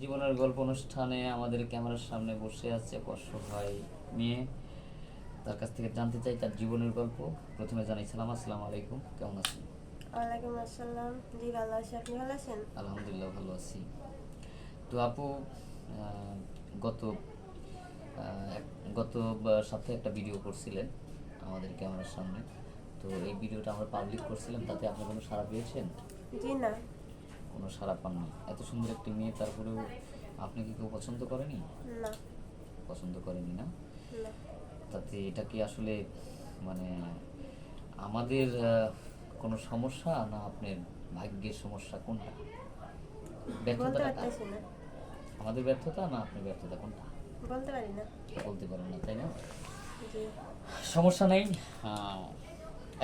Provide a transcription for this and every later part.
জীবনের গল্প অনুষ্ঠানে আমাদের ক্যামেরার সামনে বসে আছে এক অসহায় মেয়ে। তার কাছ থেকে জানতে চাই তার জীবনের গল্প। প্রথমে জানাই সালাম, আসসালামু আলাইকুম, কেমন আছেন? ওয়ালাইকুম আসসালাম। জি ভালো আছি, আপনি ভালো আছেন? আলহামদুলিল্লাহ ভালো আছি। তো আপু, আহ, গত গত সপ্তাহে একটা ভিডিও করছিলেন আমাদের ক্যামেরার সামনে। তো এই ভিডিওটা আমরা পাবলিক করছিলাম, তাতে আপনি কোনো সাড়া পেয়েছেন? জি না। কোনো সাড়া পাননি? এত সুন্দর একটি মেয়ে, তারপরেও আপনি কি কেউ পছন্দ করেনি? না। পছন্দ করেনি না? না। তাতে এটা কি আসলে মানে আমাদের কোনো সমস্যা, না আপনার ভাগ্যের সমস্যা, কোনটা? বলতে ব্যর্থতাটা কার? পারতেছি না। আমাদের ব্যর্থতা না আপনার ব্যর্থতা, কোনটা? বলতে পারি না। বলতে পারেন না, তাই না? জি। সমস্যা নেই। আহ,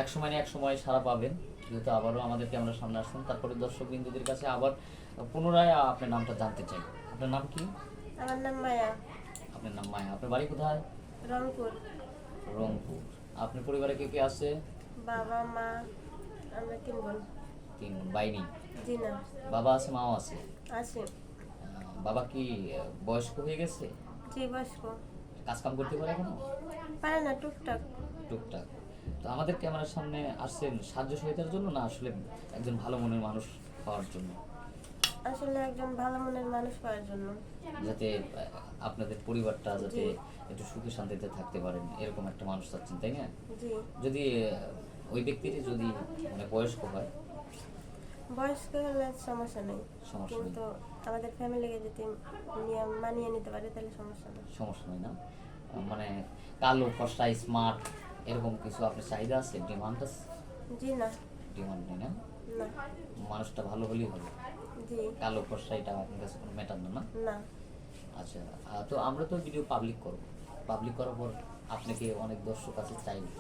এক সময় না এক সময় সারা পাবেন, যেহেতু আবারও আমাদের ক্যামেরার সামনে আসুন। তারপরে দর্শক বিন্দুদের কাছে আবার পুনরায় আপনার নামটা জানতে চাই। আপনার নাম কি? আমার নাম মায়া। আপনার নাম মায়া। আপনার বাড়ি কোথায়? রংপুর। রংপুর। আপনার পরিবারে কে কে আছে? বাবা মা, আমরা 3 বোন। তিন বোন, ভাই নেই? জি না। বাবা আছে, মাও আছে? আছি। বাবা কি বয়স্ক হয়ে গেছে? জি বয়স্ক। কাজ কাম করতে পারে এখনো? পারে না, টুকটাক। টুকটাক। তো আমাদের ক্যামেরার সামনে আসছেন সাহায্য সহায়তার জন্য, না আসলে একজন ভালো মনের মানুষ পাওয়ার জন্য? আসলে একজন ভালো মনের মানুষ পাওয়ার জন্য। যাতে আপনাদের পরিবারটা যাতে জি। একটু সুখে শান্তিতে থাকতে পারেন, এরকম একটা মানুষ চাচ্ছেন, তাই না? জি। যদি ওই ব্যক্তিটি যদি মানে বয়স্ক হয়? বয়স্ক হলে সমস্যা নেই, সমস্যা নেই? কিন্তু আমাদের ফ্যামিলিকে যদি নিয়ম মানিয়ে নিতে পারে তাহলে সমস্যা নেই। সমস্যা নেই না? মানে কালো ফর্সা স্মার্ট এরকম কিছু আপনার চাহিদা আছে, ডিমান্ড আছে? জি না। ডিমান্ড নেই না? না। মানুষটা ভালো হলেই হবে। জি। কালো ফর্সা এটা আপনার কাছে কোনো ম্যাটার না, না? না। আচ্ছা, তো আমরা তো ভিডিও পাবলিক করব। পাবলিক করার পর আপনাকে অনেক দর্শক আছে চাইবে,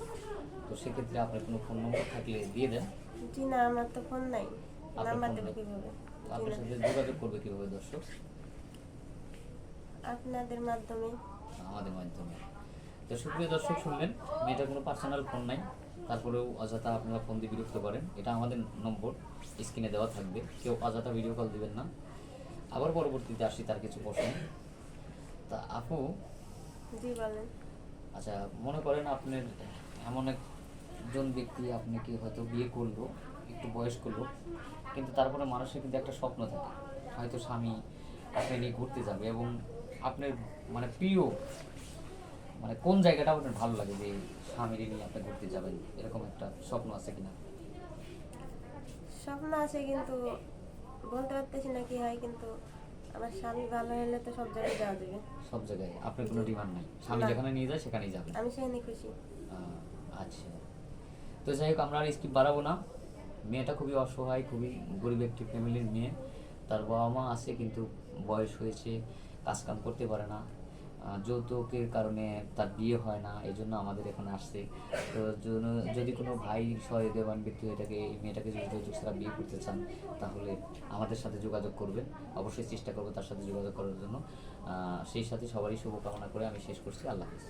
তো সেক্ষেত্রে আপনার কোনো ফোন নম্বর থাকলে দিয়ে দেন। জি না, আমার তো ফোন নাই। আপনার নাম্বার ফোন দেবো নেই? কিভাবে? জি আপনার না। সাথে যোগাযোগ করবে কিভাবে দর্শক? আপনাদের মাধ্যমে। আমাদের মাধ্যমে। তো সুপ্রিয় দর্শক, শুনলেন, মেয়েটার কোনো পার্সোনাল ফোন নাই, তারপরেও অযথা আপনারা ফোন দিয়ে বিরক্ত করেন। এটা আমাদের নম্বর স্ক্রিনে দেওয়া থাকবে, কেউ অযথা ভিডিও কল দিবেন না। আবার পরবর্তীতে আসি তার কিছু প্রশ্ন। তা আপু, জি বলেন। আচ্ছা, মনে করেন আপনার এমন একজন ব্যক্তি আপনাকে হয়তো বিয়ে করলো, একটু বয়স্ক লোক, কিন্তু তারপরে মানুষের কিন্তু একটা স্বপ্ন থাকে, হয়তো স্বামী আপনি নিয়ে ঘুরতে যাবে, এবং আপনার মানে প্রিয় মানে কোন জায়গাটা আপনার ভালো লাগে যে স্বামীর নিয়ে আপনি ঘুরতে যাবেন, এরকম একটা স্বপ্ন আছে কিনা? স্বপ্ন আছে, কিন্তু বলতে পারতেছি না কি হয়, কিন্তু আমার স্বামী ভালো হলে তো সব জায়গায় যাওয়া যাবে। সব জায়গায় আপনার কোনো জি। ডিমান্ড নাই, স্বামী না। যেখানে নিয়ে যায় সেখানেই যাবেন? আমি সেখানে খুশি। আচ্ছা। তো যাই হোক, আমরা আর স্কিপ বাড়াবো না। মেয়েটা খুবই অসহায়, খুবই গরিব একটি ফ্যামিলির মেয়ে। তার বাবা মা আছে, কিন্তু বয়স হয়েছে, কাজ কাম করতে পারে না। যৌতুকের কারণে তার বিয়ে হয় না, এই জন্য আমাদের এখানে আসছে। তো যদি কোনো ভাই সহৃদয়বান ব্যক্তি হয়ে থাকে, এই মেয়েটাকে যদি যৌতুক ছাড়া বিয়ে করতে চান, তাহলে আমাদের সাথে যোগাযোগ করবেন। অবশ্যই চেষ্টা করবো তার সাথে যোগাযোগ করার জন্য। সেই সাথে সবারই শুভকামনা করে আমি শেষ করছি। আল্লাহ হাফিজ।